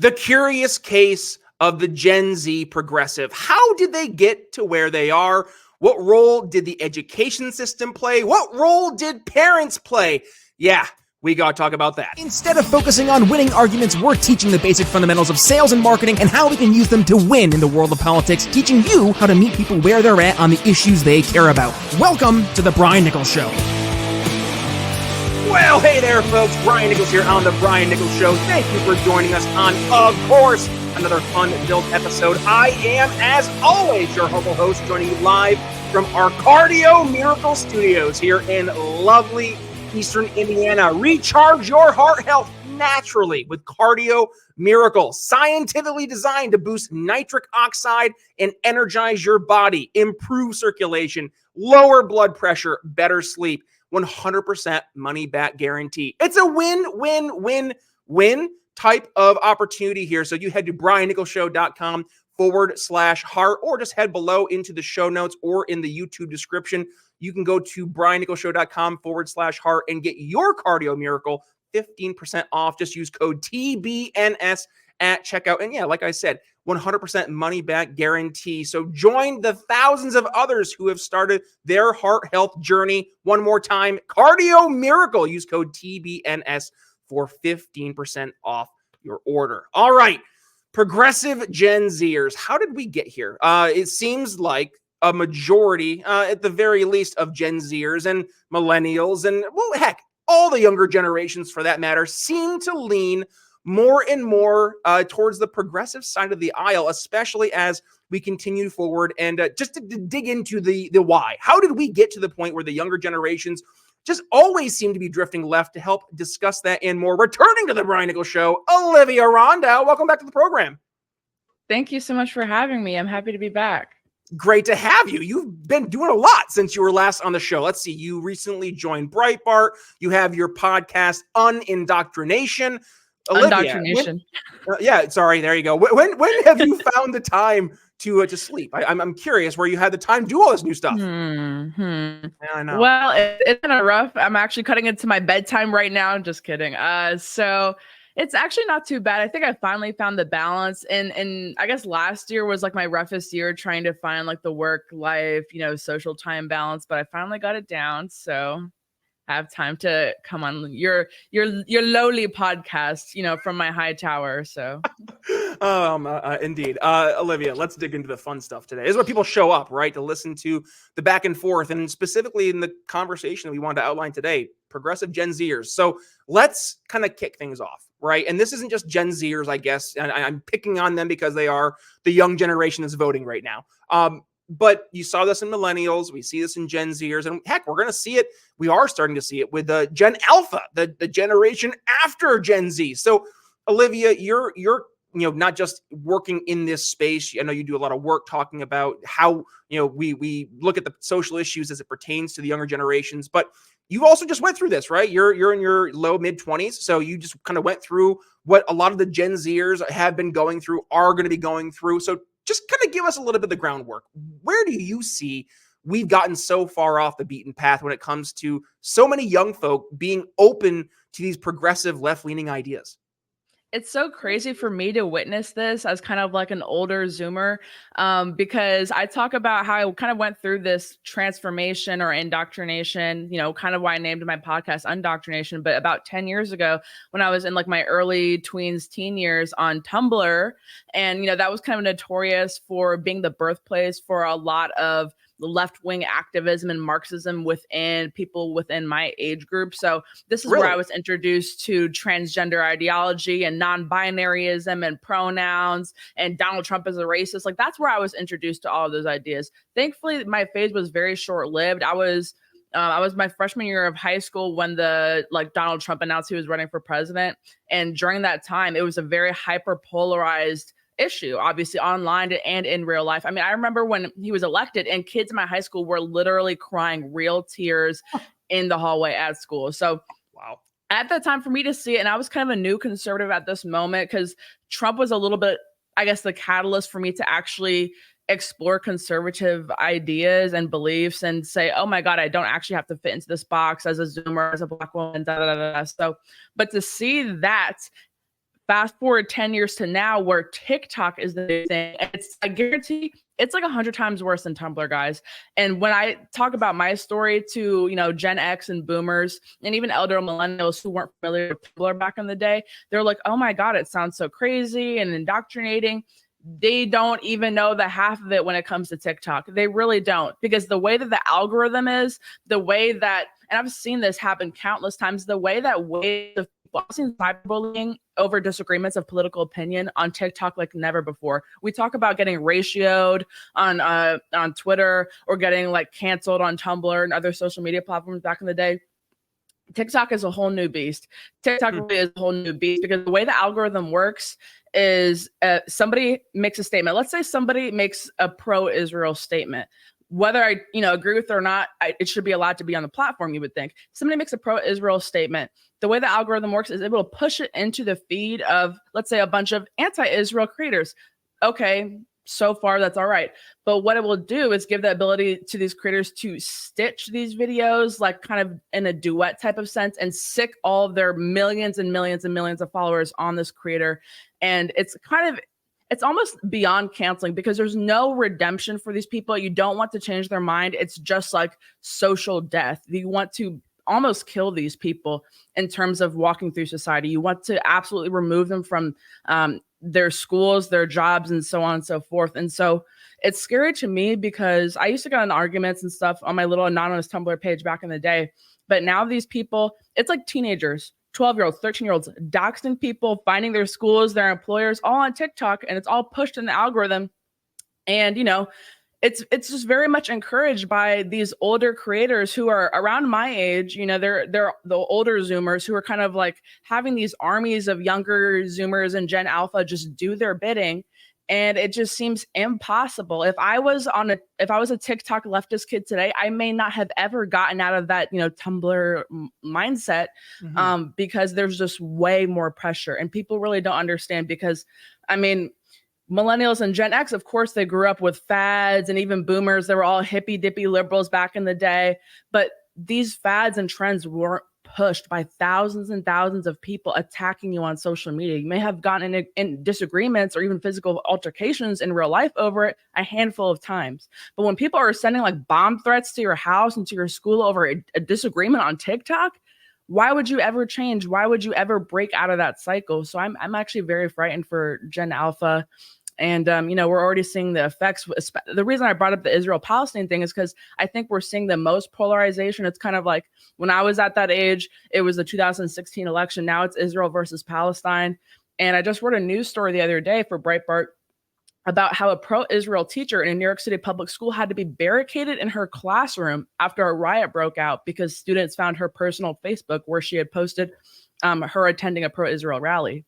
The curious case of the Gen Z progressive. How did they get to where they are? What role did the education system play? What role did parents play? Yeah, we got to talk about that. Instead of focusing on winning arguments, we're teaching the basic fundamentals of sales and marketing and how we can use them to win in the world of politics, teaching you how to meet people where they're at on the issues they care about. Welcome to the Brian Nichols Show. Well, hey there, folks. Brian Nichols here on the Brian Nichols Show. Thank you for joining us on, of course, another fun-filled episode. I am, as always, your humble host, joining you live from our Cardio Miracle Studios here in lovely Eastern Indiana. Recharge your heart health naturally with Cardio Miracle, scientifically designed to boost nitric oxide and energize your body, improve circulation, lower blood pressure, better sleep. 100% money back guarantee. It's a win-win-win-win type of opportunity here. So you head to briannicholsshow.com/heart, or just head below into the show notes or in the YouTube description. You can go to briannicholsshow.com/heart and get your Cardio Miracle 15% off. Just use code TBNS at checkout. And yeah, like I said, 100% money back guarantee. So join the thousands of others who have started their heart health journey. One more time, Cardio Miracle. Use code TBNS for 15% off your order. All right, progressive Gen Zers. How did we get here? It seems like a majority, at the very least, of Gen Zers and millennials and, well, heck, all the younger generations for that matter, seem to lean more and more towards the progressive side of the aisle, especially as we continue forward. And just to dig into the why, how did we get to the point where the younger generations just always seem to be drifting left? To help discuss that and more, returning to the Brian Nichols Show, Olivia Rondeau. Welcome back to the program. Thank you so much for having me. I'm happy to be back. Great to have you. You've been doing a lot since you were last on the show. Let's see. You recently joined Breitbart. You have your podcast, Unindoctrination. Olivia, Indoctrination. Sorry. There you go. When have you found the time to sleep? I'm curious where you had the time to do all this new stuff. Yeah, I know. Well, it's kind of rough. I'm actually cutting into my bedtime right now. Just kidding. So it's actually not too bad. I think I finally found the balance. And I guess last year was like my roughest year trying to find like the work life, social time balance, but I finally got it down. So have time to come on your lowly podcast, from my high tower. So indeed. Olivia, let's dig into the fun stuff today. This is where people show up, right? To listen to the back and forth, and specifically in the conversation that we wanted to outline today, progressive Gen Zers. So let's kind of kick things off, right? And this isn't just Gen Zers, I guess, and I'm picking on them because they are the young generation that's voting right now. But you saw this in millennials. We see this in Gen Zers. And heck, we're going to see it. We are starting to see it with Gen Alpha, the generation after Gen Z. So, Olivia, you're not just working in this space. I know you do a lot of work talking about how, we look at the social issues as it pertains to the younger generations. But you also just went through this, right? You're in your low mid-20s. So you just kind of went through what a lot of the Gen Zers have been going through, are going to be going through. So just kind of give us a little bit of the groundwork. Where do you see we've gotten so far off the beaten path when it comes to so many young folk being open to these progressive left-leaning ideas? It's so crazy for me to witness this as kind of like an older Zoomer, because I talk about how I kind of went through this transformation or indoctrination, kind of why I named my podcast Undoctrination. But about 10 years ago, when I was in like my early teen years on Tumblr, and, that was kind of notorious for being the birthplace for a lot of left-wing activism and Marxism within people within my age group. So this is where I was introduced to transgender ideology and non-binaryism and pronouns and Donald Trump as a racist. Like that's where I was introduced to all of those ideas. Thankfully, my phase was very short-lived. I was my freshman year of high school when Donald Trump announced he was running for president. And during that time, it was a very hyper-polarized issue, obviously online and in real life. I mean, I remember when he was elected and kids in my high school were literally crying real tears in the hallway at school. So wow. At that time for me to see it, and I was kind of a new conservative at this moment because Trump was a little bit, I guess, the catalyst for me to actually explore conservative ideas and beliefs and say, oh my God, I don't actually have to fit into this box as a Zoomer, as a Black woman, da da da da. So, but to see that fast forward 10 years to now, where TikTok is the big thing. I guarantee it's like 100 times worse than Tumblr, guys. And when I talk about my story to, Gen X and boomers and even elder millennials who weren't familiar with Tumblr back in the day, they're like, oh my God, it sounds so crazy and indoctrinating. They don't even know the half of it when it comes to TikTok. They really don't, because the way that the algorithm is, the way that, and I've seen this happen countless times, the way that waves of people, I've seen cyberbullying over disagreements of political opinion on TikTok like never before. We talk about getting ratioed on Twitter or getting like canceled on Tumblr and other social media platforms back in the day. TikTok is a whole new beast. TikTok really is a whole new beast, because the way the algorithm works is somebody makes a statement. Let's say somebody makes a pro-Israel statement. Whether I agree with it or not, it should be allowed to be on the platform, you would think. Somebody makes a pro-Israel statement. The way the algorithm works is it will push it into the feed of, let's say, a bunch of anti-Israel creators. Okay, so far that's all right. But what it will do is give the ability to these creators to stitch these videos, like kind of in a duet type of sense, and sick all of their millions and millions and millions of followers on this creator. And it's almost beyond canceling, because there's no redemption for these people. You don't want to change their mind. It's just like social death. You want to almost kill these people in terms of walking through society. You want to absolutely remove them from their schools, their jobs, and so on and so forth. And so it's scary to me, because I used to get in arguments and stuff on my little anonymous Tumblr page back in the day. But now these people, it's like teenagers, 12-year-olds, 13-year-olds, doxing people, finding their schools, their employers, all on TikTok, and it's all pushed in the algorithm. And, it's just very much encouraged by these older creators who are around my age. They're the older Zoomers who are kind of like having these armies of younger Zoomers and Gen Alpha just do their bidding. And it just seems impossible. If I was a TikTok leftist kid today, I may not have ever gotten out of that, Tumblr mindset, because there's just way more pressure, and people really don't understand. Because, millennials and Gen X, of course, they grew up with fads, and even boomers, they were all hippy dippy liberals back in the day. But these fads and trends weren't pushed by thousands and thousands of people attacking you on social media. You may have gotten in disagreements or even physical altercations in real life over it a handful of times. But when people are sending like bomb threats to your house and to your school over a disagreement on TikTok, why would you ever change? Why would you ever break out of that cycle? So I'm actually very frightened for Gen Alpha. And, we're already seeing the effects. The reason I brought up the Israel-Palestine thing is because I think we're seeing the most polarization. It's kind of like when I was at that age, it was the 2016 election. Now it's Israel versus Palestine. And I just wrote a news story the other day for Breitbart about how a pro-Israel teacher in a New York City public school had to be barricaded in her classroom after a riot broke out because students found her personal Facebook where she had posted her attending a pro-Israel rally.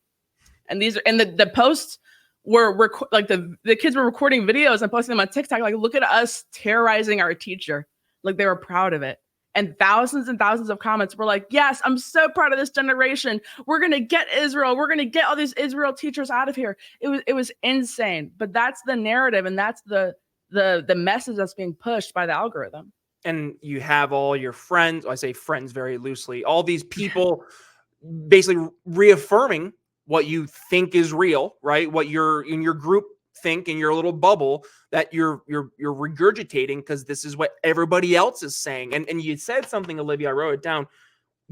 And the posts were like the kids were recording videos and posting them on TikTok. Like, look at us terrorizing our teacher. Like, they were proud of it. And thousands of comments were like, yes, I'm so proud of this generation. We're going to get Israel. We're going to get all these Israel teachers out of here. It was insane. But that's the narrative, and that's the message that's being pushed by the algorithm. And you have all your friends, I say friends very loosely, all these people basically reaffirming what you think is real, right? What you're in your group think in your little bubble that you're regurgitating because this is what everybody else is saying. And you said something, Olivia, I wrote it down.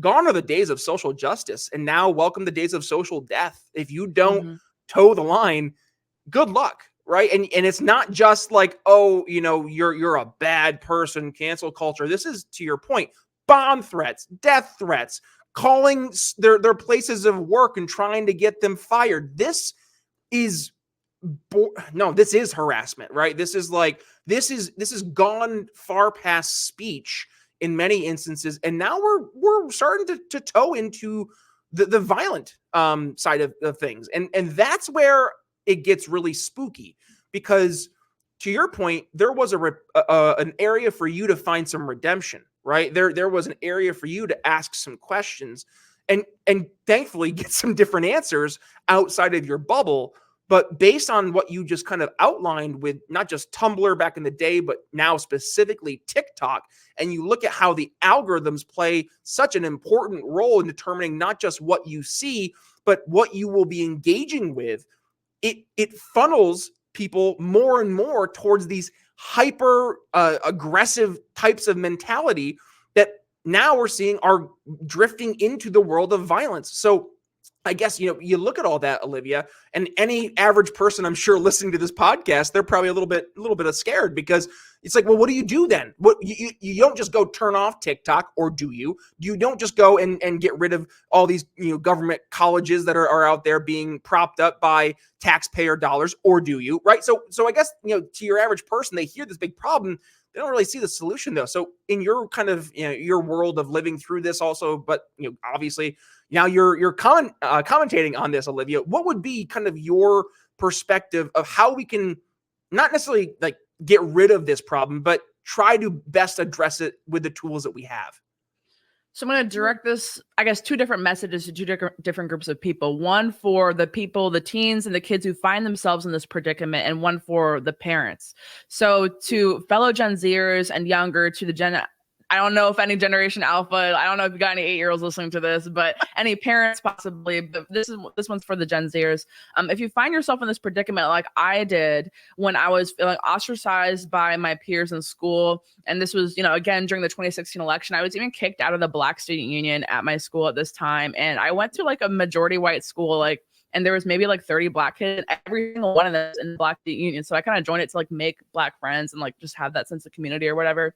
Gone are the days of social justice, and now welcome the days of social death. If you don't toe the line, good luck, right? And it's not just like, oh, you're a bad person, cancel culture. This is, to your point, bomb threats, death threats, calling their places of work and trying to get them fired. This is harassment, right? This is gone far past speech in many instances, and now we're starting to toe into the violent side of things, and that's where it gets really spooky, because to your point, there was an area for you to find some redemption, right? There was an area for you to ask some questions and thankfully get some different answers outside of your bubble. But based on what you just kind of outlined with not just Tumblr back in the day, but now specifically TikTok, and you look at how the algorithms play such an important role in determining not just what you see, but what you will be engaging with, it funnels people more and more towards these hyper aggressive types of mentality that now we're seeing are drifting into the world of violence. So I guess, you look at all that, Olivia, and any average person, I'm sure, listening to this podcast, they're probably a little bit scared, because it's like, well, what do you do then? What you don't just go turn off TikTok, or do you? You don't just go and get rid of all these government colleges that are out there being propped up by taxpayer dollars, or do you? Right? So I guess to your average person, they hear this big problem. They don't really see the solution, though. So in your kind of your world of living through this also, but obviously now you're commentating on this, Olivia, what would be kind of your perspective of how we can not necessarily like get rid of this problem, but try to best address it with the tools that we have? So I'm going to direct this, I guess, two different messages to two different groups of people. One for the people, the teens and the kids who find themselves in this predicament, and one for the parents. So to fellow Gen Zers and younger, to the I don't know if any Generation Alpha, I don't know if you got any 8-year-olds listening to this, but any parents possibly, but this one's for the Gen Zers. If you find yourself in this predicament like I did when I was feeling ostracized by my peers in school, and this was, again, during the 2016 election, I was even kicked out of the Black Student Union at my school at this time. And I went to like a majority white school, and there was maybe like 30 Black kids, every single one of them in the Black Student Union. So I kind of joined it to like make Black friends and like just have that sense of community or whatever.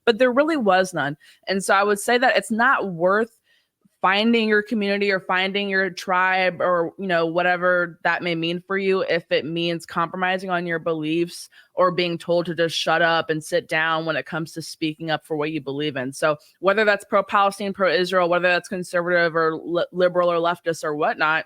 But there really was none. And so I would say that it's not worth finding your community or finding your tribe or, whatever that may mean for you, if it means compromising on your beliefs or being told to just shut up and sit down when it comes to speaking up for what you believe in. So whether that's pro-Palestine, pro-Israel, whether that's conservative or liberal or leftist or whatnot,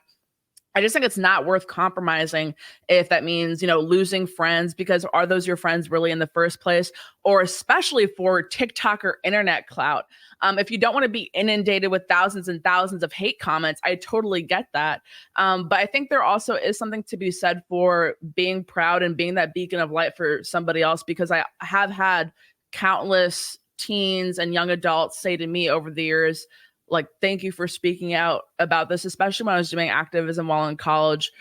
I just think it's not worth compromising if that means, losing friends, because are those your friends really in the first place? Or especially for TikTok or internet clout. If you don't want to be inundated with thousands and thousands of hate comments, I totally get that. But I think there also is something to be said for being proud and being that beacon of light for somebody else, because I have had countless teens and young adults say to me over the years, like, thank you for speaking out about this, especially when I was doing activism while in college,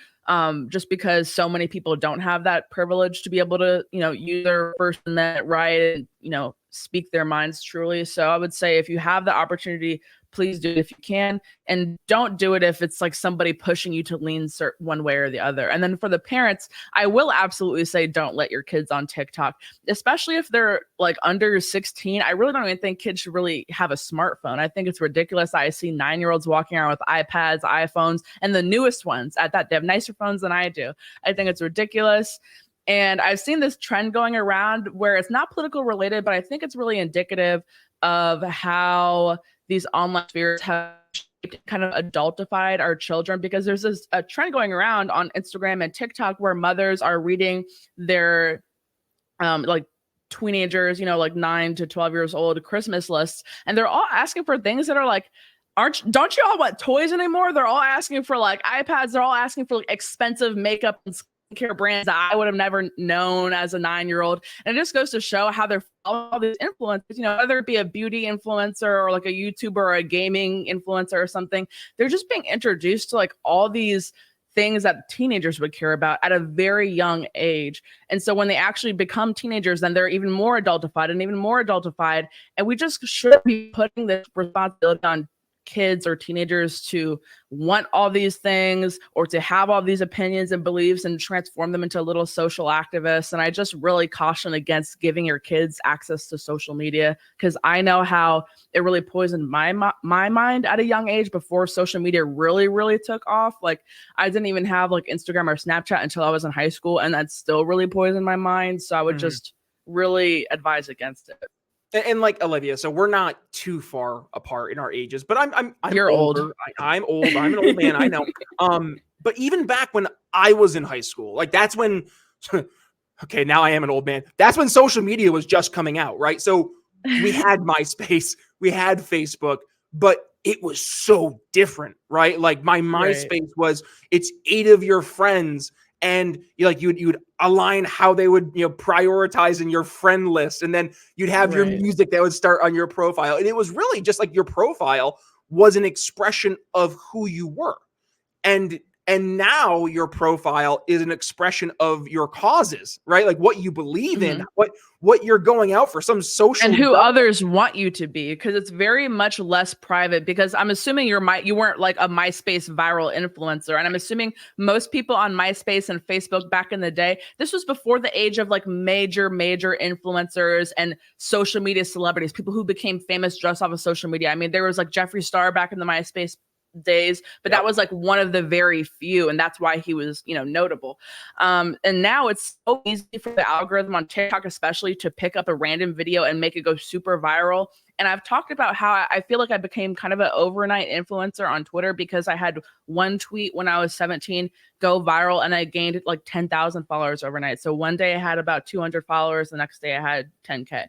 just because so many people don't have that privilege to be able to, use their First Amendment right and, speak their minds truly. So I would say if you have the opportunity, please do it if you can, and don't do it if it's like somebody pushing you to lean one way or the other. And then for the parents, I will absolutely say don't let your kids on TikTok, especially if they're like under 16. I really don't even think kids should really have a smartphone. I think it's ridiculous. I see 9-year-olds walking around with iPads, iPhones, and the newest ones at that. They have nicer phones than I do. I think it's ridiculous. And I've seen this trend going around where it's not political related, but I think it's really indicative of how these online spheres have kind of adultified our children, because there's a trend going around on Instagram and TikTok where mothers are reading their like teenagers, like 9 to 12 years old Christmas lists, and they're all asking for things that are like, don't you all want toys anymore? They're all asking for like iPads. They're all asking for like expensive makeup and care brands that I would have never known as a 9-year-old. And it just goes to show how they're following all these influencers, whether it be a beauty influencer or like a YouTuber or a gaming influencer or something. They're just being introduced to like all these things that teenagers would care about at a very young age. And so when they actually become teenagers, then they're even more adultified and even more adultified. And we just shouldn't be putting this responsibility on kids or teenagers to want all these things or to have all these opinions and beliefs and transform them into little social activists. And I just really caution against giving your kids access to social media, because I know how it really poisoned my mind at a young age before social media really took off. Like, I didn't even have like Instagram or Snapchat until I was in high school, and that still really poisoned my mind. So I would just really advise against it. And like Olivia, so we're not too far apart in our ages, but I'm You're older. old. I'm old. I'm an old man. I know. But even back when I was in high school, like that's when, okay, now I am an old man. That's when social media was just coming out, right? So we had MySpace, we had Facebook, but it was so different, right? Like my MySpace was, it's 8 of your friends and you'd align how they would prioritize in your friend list, and then you'd have your music that would start on your profile, and it was really just like your profile was an expression of who you were. And now your profile is an expression of your causes, right? Like what you believe in, what you're going out for, some social and who others want you to be, because it's very much less private. Because I'm assuming you weren't like a MySpace viral influencer, and I'm assuming most people on MySpace and Facebook back in the day, this was before the age of like major influencers and social media celebrities, people who became famous just off of social media. I mean, there was like Jeffree Star back in the MySpace days, but that was like one of the very few, and that's why he was notable. And now it's so easy for the algorithm on TikTok especially to pick up a random video and make it go super viral. And I've talked about how I feel like I became kind of an overnight influencer on Twitter because I had one tweet when I was 17 go viral, and I gained like 10,000 followers overnight. So one day I had about 200 followers, the next day I had 10K.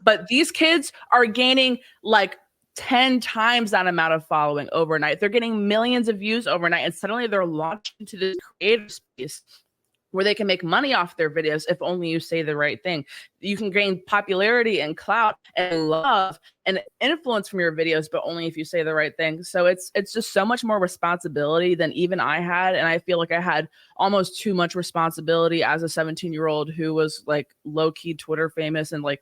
But these kids are gaining like 10 times that amount of following overnight. They're getting millions of views overnight, and suddenly they're launched into this creative space where they can make money off their videos if only you say the right thing. You can gain popularity and clout and love and influence from your videos, but only if you say the right thing. So it's just so much more responsibility than even I had, and I feel like I had almost too much responsibility as a 17-year-old who was like low-key Twitter famous, and like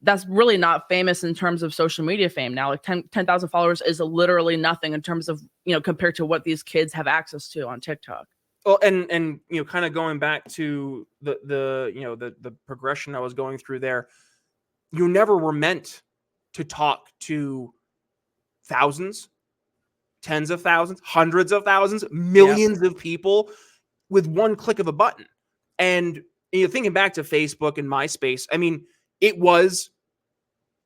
that's really not famous in terms of social media fame now. Like 10,000 followers is literally nothing in terms of, compared to what these kids have access to on TikTok. Well, and kind of going back to the progression I was going through there, you never were meant to talk to thousands, tens of thousands, hundreds of thousands, millions of people with one click of a button. And thinking back to Facebook and MySpace, I mean, it was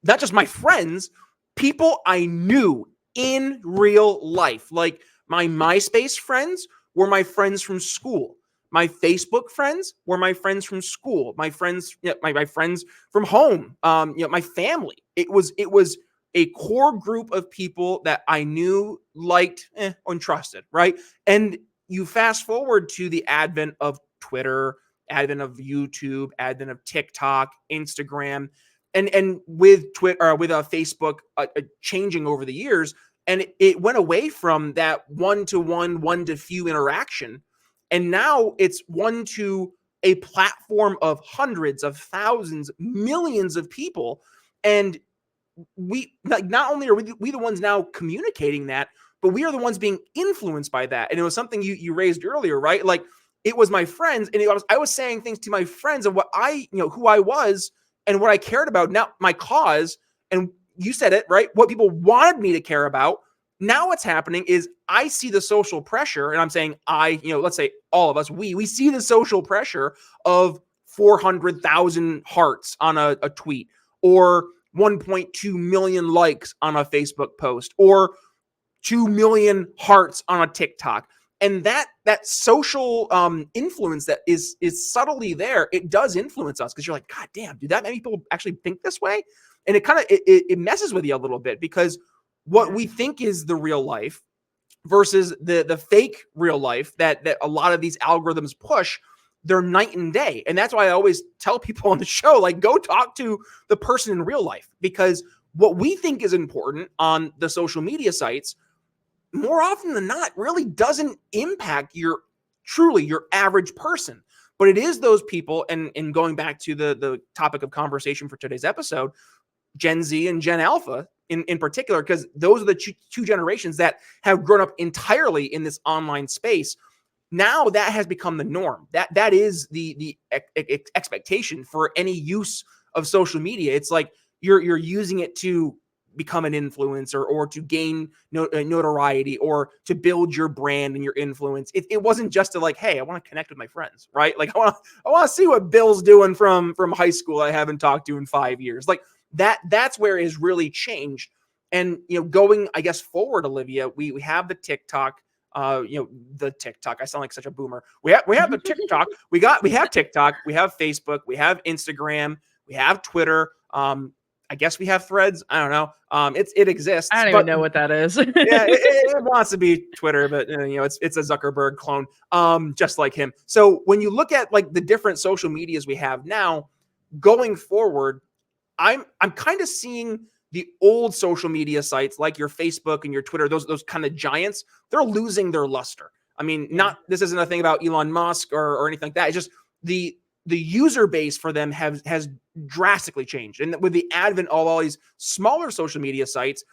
not just my friends, people I knew in real life. Like my MySpace friends were my friends from school. My Facebook friends were my friends from school. My friends, my friends from home. My family. It was a core group of people that I knew, liked, and trusted. Right. And you fast forward to the advent of Twitter, advent of YouTube, advent of TikTok, Instagram. And with Twitter or with Facebook changing over the years, and it went away from that one-to-one, one-to-few interaction, and now it's one to a platform of hundreds of thousands, millions of people, and we not only are we the ones now communicating that, but we are the ones being influenced by that. And it was something you raised earlier, right? Like it was my friends, and I was saying things to my friends of what who I was and what I cared about, now my cause, and you said it, right? What people wanted me to care about. Now what's happening is I see the social pressure, and I'm saying let's say all of us, we see the social pressure of 400,000 hearts on a tweet, or 1.2 million likes on a Facebook post, or 2 million hearts on a TikTok. And that social influence that is subtly there, it does influence us, because you're like, God damn, do that many people actually think this way? And it kind of it messes with you a little bit, because what we think is the real life versus the fake real life that a lot of these algorithms push, they're night and day. And that's why I always tell people on the show, like, go talk to the person in real life, because what we think is important on the social media sites, more often than not, really doesn't impact your average person. But it is those people, and going back to the topic of conversation for today's episode, Gen Z and Gen Alpha in particular, because those are the two generations that have grown up entirely in this online space. Now that has become the norm. That is the expectation for any use of social media. It's like you're using it to become an influencer, or to gain notoriety, or to build your brand and your influence. It wasn't just to like, hey, I want to connect with my friends, right? Like I want to see what Bill's doing from high school I haven't talked to in 5 years. Like that's where it has really changed. And going, I guess, forward, Olivia, we have the TikTok. The TikTok. I sound like such a boomer. We have the TikTok. We have TikTok. We have Facebook. We have Instagram. We have Twitter. I guess we have Threads. I don't know. It exists. I don't even know what that is. Yeah, it wants to be Twitter, but it's a Zuckerberg clone, just like him. So when you look at like the different social medias we have now, going forward, I'm kind of seeing the old social media sites like your Facebook and your Twitter, those kind of giants, they're losing their luster. I mean, this isn't a thing about Elon Musk or anything like that. It's just the user base for them has drastically changed. And with the advent of all these smaller social media sites,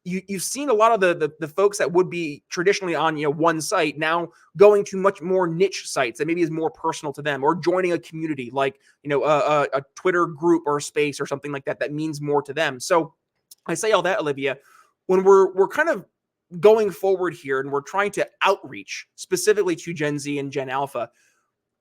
you've seen a lot of the folks that would be traditionally on one site now going to much more niche sites that maybe is more personal to them, or joining a community like a Twitter group or space or something like that that means more to them. So I say all that, Olivia, when we're kind of going forward here and we're trying to outreach specifically to Gen Z and Gen Alpha,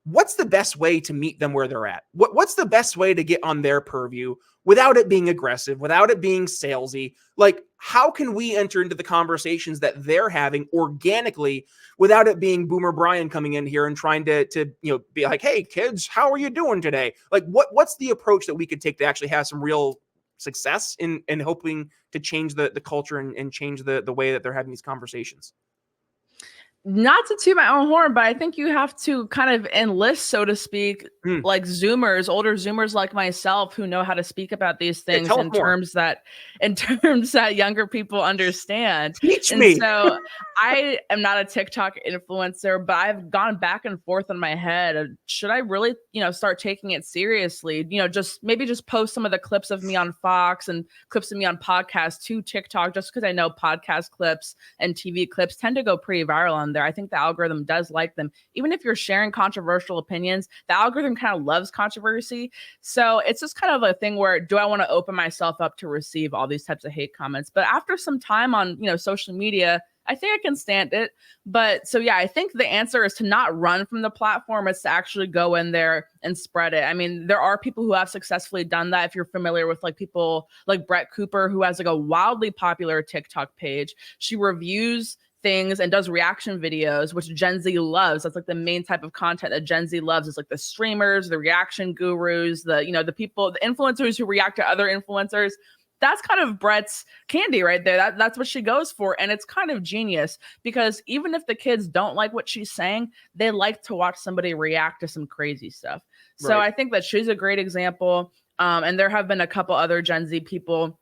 what's the best way to meet them where they're at? What's the best way to get on their purview without it being aggressive, without it being salesy? Like, how can we enter into the conversations that they're having organically without it being Boomer Brian coming in here and trying to be like, hey, kids, how are you doing today? Like, what's the approach that we could take to actually have some real success in hoping to change the culture and change the way that they're having these conversations? Not to toot my own horn, but I think you have to kind of enlist, so to speak, like Zoomers, older Zoomers like myself, who know how to speak about these things in terms that younger people understand. Teach me. So I am not a TikTok influencer, but I've gone back and forth in my head. Should I really, start taking it seriously? Just post some of the clips of me on Fox and clips of me on podcasts to TikTok, just because I know podcast clips and TV clips tend to go pretty viral on there. I think the algorithm does like them. Even if you're sharing controversial opinions, the algorithm kind of loves controversy. So it's just kind of a thing where, do I want to open myself up to receive all these types of hate comments? But after some time on, social media, I think I can stand it. But so, yeah, I think the answer is to not run from the platform. It's to actually go in there and spread it. I mean, there are people who have successfully done that. If you're familiar with like people like Brett Cooper, who has like a wildly popular TikTok page, she reviews things and does reaction videos, which Gen Z loves. That's like the main type of content that Gen Z loves, is like the streamers, the reaction gurus, the people, the influencers who react to other influencers. That's kind of Brett's candy right there. That's what she goes for. And it's kind of genius, because even if the kids don't like what she's saying, they like to watch somebody react to some crazy stuff. Right. So I think that she's a great example. And there have been a couple other Gen Z people,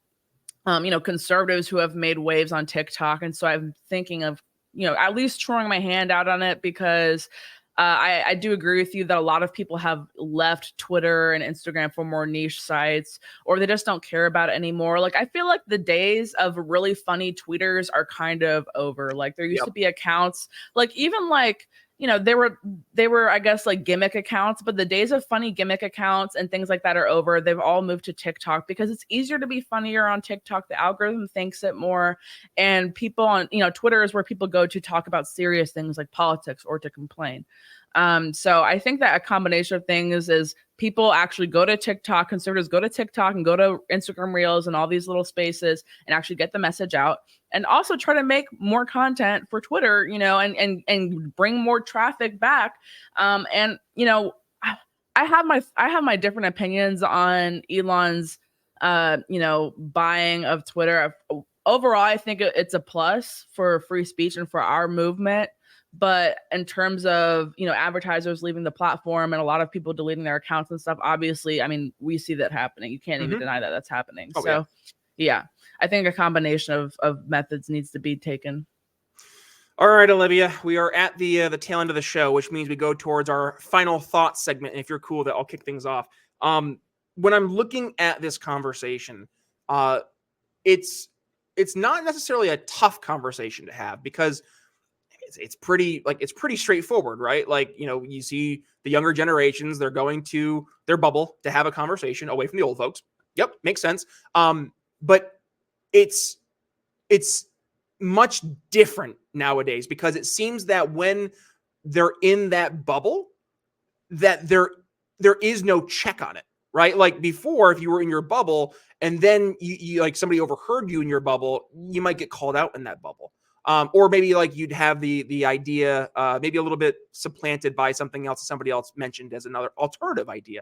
conservatives who have made waves on TikTok. And so I'm thinking of, at least throwing my hand out on it, because I do agree with you that a lot of people have left Twitter and Instagram for more niche sites, or they just don't care about it anymore. Like, I feel like the days of really funny tweeters are kind of over. Like, there used to be accounts, like even like, they were, I guess, like gimmick accounts, but the days of funny gimmick accounts and things like that are over. They've all moved to TikTok because it's easier to be funnier on TikTok. The algorithm thinks it more, and people on, Twitter is where people go to talk about serious things like politics or to complain. So I think that a combination of things is people actually go to TikTok, conservatives go to TikTok and go to Instagram Reels and all these little spaces and actually get the message out, and also try to make more content for Twitter, and bring more traffic back. I have my different opinions on Elon's, buying of Twitter. Overall, I think it's a plus for free speech and for our movement. But in terms of, advertisers leaving the platform and a lot of people deleting their accounts and stuff, obviously, I mean, we see that happening. You can't even deny that that's happening. Oh, so, yeah, I think a combination of methods needs to be taken. All right, Olivia, we are at the tail end of the show, which means we go towards our final thoughts segment. And if you're cool with it, I'll kick things off. When I'm looking at this conversation, it's not necessarily a tough conversation to have, because it's pretty straightforward, right? Like, you see the younger generations, they're going to their bubble to have a conversation away from the old folks. Yep. Makes sense. But it's much different nowadays, because it seems that when they're in that bubble, that there is no check on it, right? Like before, if you were in your bubble and then you like somebody overheard you in your bubble, you might get called out in that bubble. Or maybe like you'd have the idea, maybe a little bit supplanted by something else somebody else mentioned as another alternative idea.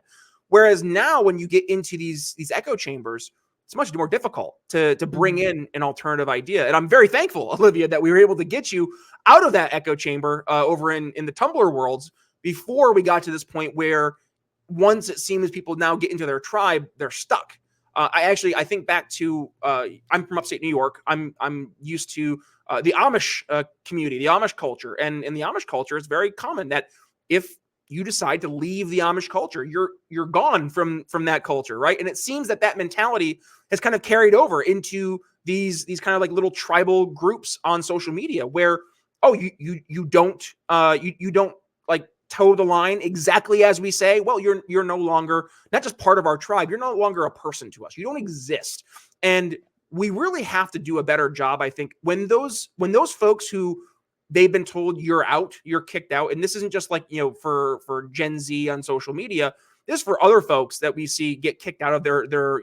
Whereas now when you get into these echo chambers, it's much more difficult to bring in an alternative idea. And I'm very thankful, Olivia, that we were able to get you out of that echo chamber over in the Tumblr worlds before we got to this point where once it seems people now get into their tribe, they're stuck. I think back to I'm from upstate New York. I'm used to the Amish community, the Amish culture, and in the Amish culture, it's very common that if you decide to leave the Amish culture, you're gone from that culture, right? And it seems that mentality has kind of carried over into these kind of like little tribal groups on social media where you don't like toe the line exactly as we say. Well, you're no longer not just part of our tribe, you're no longer a person to us. You don't exist. And we really have to do a better job, I think, when those folks who they've been told you're out, you're kicked out. And this isn't just like, for Gen Z on social media. This is for other folks that we see get kicked out of their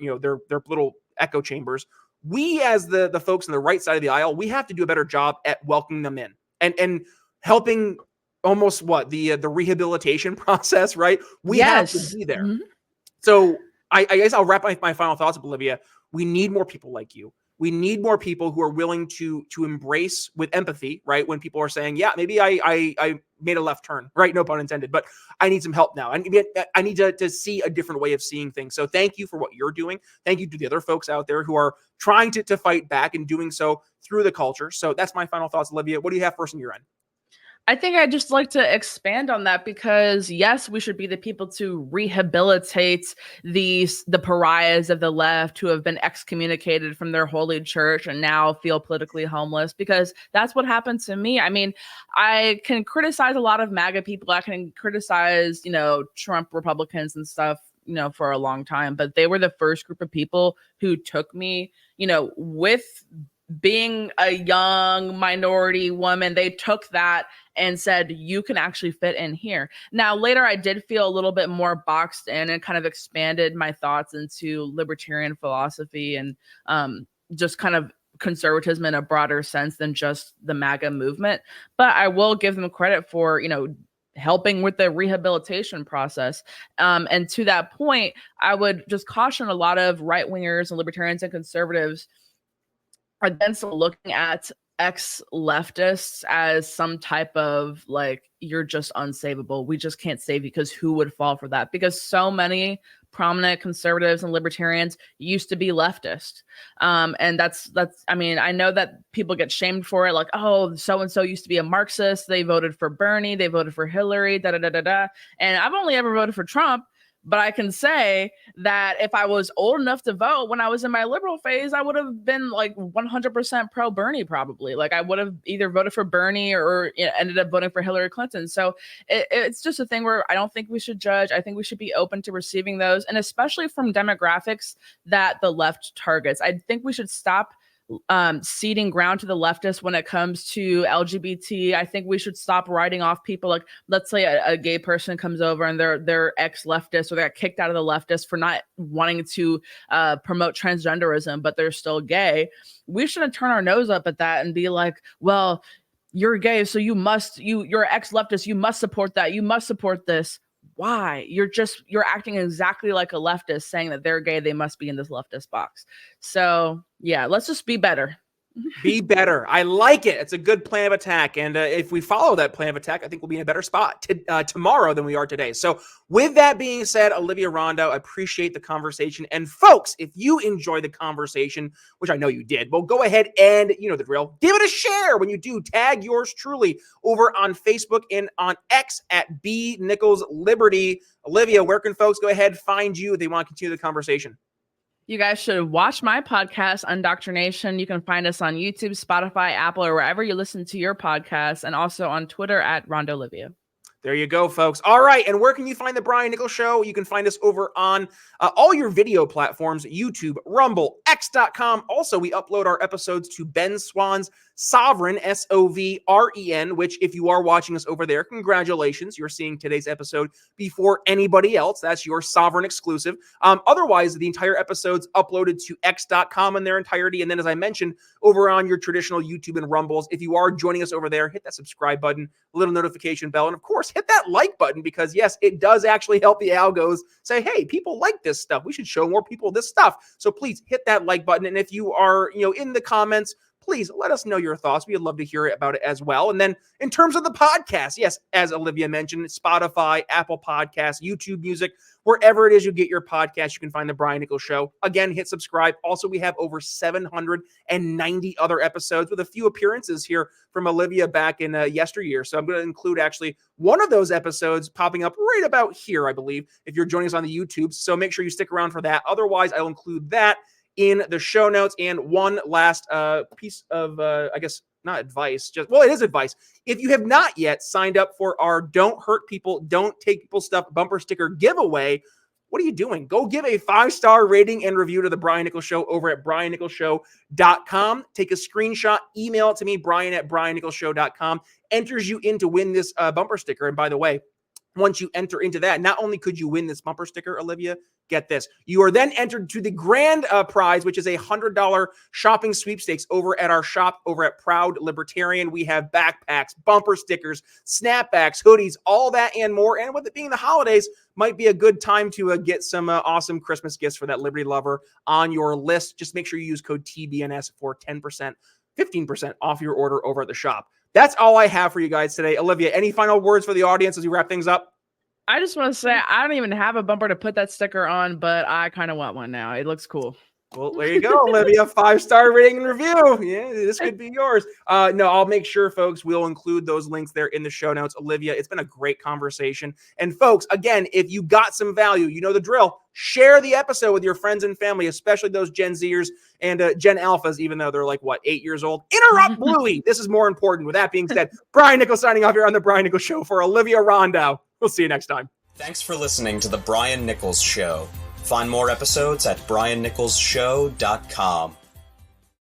little echo chambers. We, as the folks on the right side of the aisle, we have to do a better job at welcoming them in and helping almost the rehabilitation process, right? We have to be there. Mm-hmm. So I guess I'll wrap my final thoughts up, Olivia. We need more people like you. We need more people who are willing to embrace with empathy, right? When people are saying, yeah, maybe I made a left turn, right? No pun intended, but I need some help now. I need to see a different way of seeing things. So thank you for what you're doing. Thank you to the other folks out there who are trying to fight back and doing so through the culture. So that's my final thoughts, Olivia. What do you have first on your end? I think I'd just like to expand on that because, yes, we should be the people to rehabilitate the pariahs of the left who have been excommunicated from their holy church and now feel politically homeless, because that's what happened to me. I mean, I can criticize a lot of MAGA people. I can criticize, Trump Republicans and stuff, for a long time, but they were the first group of people who took me, with being a young minority woman. They took that and said, you can actually fit in here. Now, later, I did feel a little bit more boxed in and kind of expanded my thoughts into libertarian philosophy and just kind of conservatism in a broader sense than just the MAGA movement. But I will give them credit for, helping with the rehabilitation process. And to that point, I would just caution a lot of right-wingers and libertarians and conservatives are then still looking at ex-leftists as some type of you're just unsavable. We just can't save you, because who would fall for that? Because so many prominent conservatives and libertarians used to be leftist. And that's, I mean, I know that people get shamed for it. Like, oh, so-and-so used to be a Marxist. They voted for Bernie. They voted for Hillary, da-da-da-da-da. And I've only ever voted for Trump. But I can say that if I was old enough to vote when I was in my liberal phase, I would have been 100% pro Bernie, probably. I would have either voted for Bernie or ended up voting for Hillary Clinton. So it's just a thing where I don't think we should judge. I think we should be open to receiving those, and especially from demographics that the left targets. I think we should stop ceding ground to the leftists when it comes to LGBT. I think we should stop writing off people. Like, let's say a gay person comes over and they're ex-leftist, or they got kicked out of the leftist for not wanting to promote transgenderism, but they're still gay. We shouldn't turn our nose up at that and be like, well, you're gay, so you're ex-leftist, you must support that, you must support this. Why? You're acting exactly like a leftist, saying that they're gay, they must be in this leftist box. So yeah, let's just be better. Be better. I like it. It's a good plan of attack. And if we follow that plan of attack, I think we'll be in a better spot tomorrow than we are today. So with that being said, Olivia Rondeau, I appreciate the conversation. And folks, if you enjoy the conversation, which I know you did, well, go ahead and, you know the drill, give it a share. When you do, tag yours truly over on Facebook and on X at B Nichols Liberty. Olivia, where can folks go ahead find you if they want to continue the conversation? You guys should watch my podcast, Undoctrination. You can find us on YouTube, Spotify, Apple, or wherever you listen to your podcasts, and also on Twitter at Rondeau Olivia. There you go, folks. All right. And where can you find the Brian Nichols Show? You can find us over on all your video platforms, YouTube, Rumble, X.com. Also, we upload our episodes to Ben Swann's Sovren, Sovren, which if you are watching us over there, congratulations. You're seeing today's episode before anybody else. That's your Sovren exclusive. Otherwise, the entire episode's uploaded to X.com in their entirety. And then, as I mentioned, over on your traditional YouTube and Rumbles, if you are joining us over there, hit that subscribe button, little notification bell. And of course, folks, hit that like button because, yes, it does actually help the algos say, hey, people like this stuff. We should show more people this stuff. So please hit that like button. And if you are, in the comments, please let us know your thoughts. We'd love to hear about it as well. And then in terms of the podcast, yes, as Olivia mentioned, Spotify, Apple Podcasts, YouTube Music, wherever it is you get your podcast, you can find The Brian Nichols Show. Again, hit subscribe. Also, we have over 790 other episodes with a few appearances here from Olivia back in yesteryear. So I'm going to include actually one of those episodes popping up right about here, I believe, if you're joining us on the YouTube. So make sure you stick around for that. Otherwise, I'll include that in the show notes. And one last piece of, I guess, not advice, it is advice. If you have not yet signed up for our Don't Hurt People, Don't Take People's Stuff bumper sticker giveaway, what are you doing? Go give a 5-star rating and review to The Brian Nichols Show over at briannicholsshow.com. Take a screenshot, email it to me, brian@briannicholsshow.com. Enters you in to win this bumper sticker. And by the way, once you enter into that, not only could you win this bumper sticker, Olivia, get this, you are then entered to the grand prize, which is a $100 shopping sweepstakes over at our shop over at Proud Libertarian. We have backpacks, bumper stickers, snapbacks, hoodies, all that and more. And with it being the holidays, might be a good time to get some awesome Christmas gifts for that Liberty lover on your list. Just make sure you use code TBNS for 15% off your order over at the shop. That's all I have for you guys today. Olivia, any final words for the audience as we wrap things up? I just want to say I don't even have a bumper to put that sticker on, but I kind of want one now. It looks cool. Well, there you go, Olivia. 5-star rating and review. Yeah, this could be yours. No, I'll make sure, folks, we'll include those links there in the show notes. Olivia, it's been a great conversation. And folks, again, if you got some value, you know the drill. Share the episode with your friends and family, especially those Gen Zers and Gen Alphas, even though they're 8 years old. Interrupt Bluey. This is more important. With that being said, Brian Nichols signing off here on The Brian Nichols Show for Olivia Rondeau. We'll see you next time. Thanks for listening to The Brian Nichols Show. Find more episodes at briannicholsshow.com.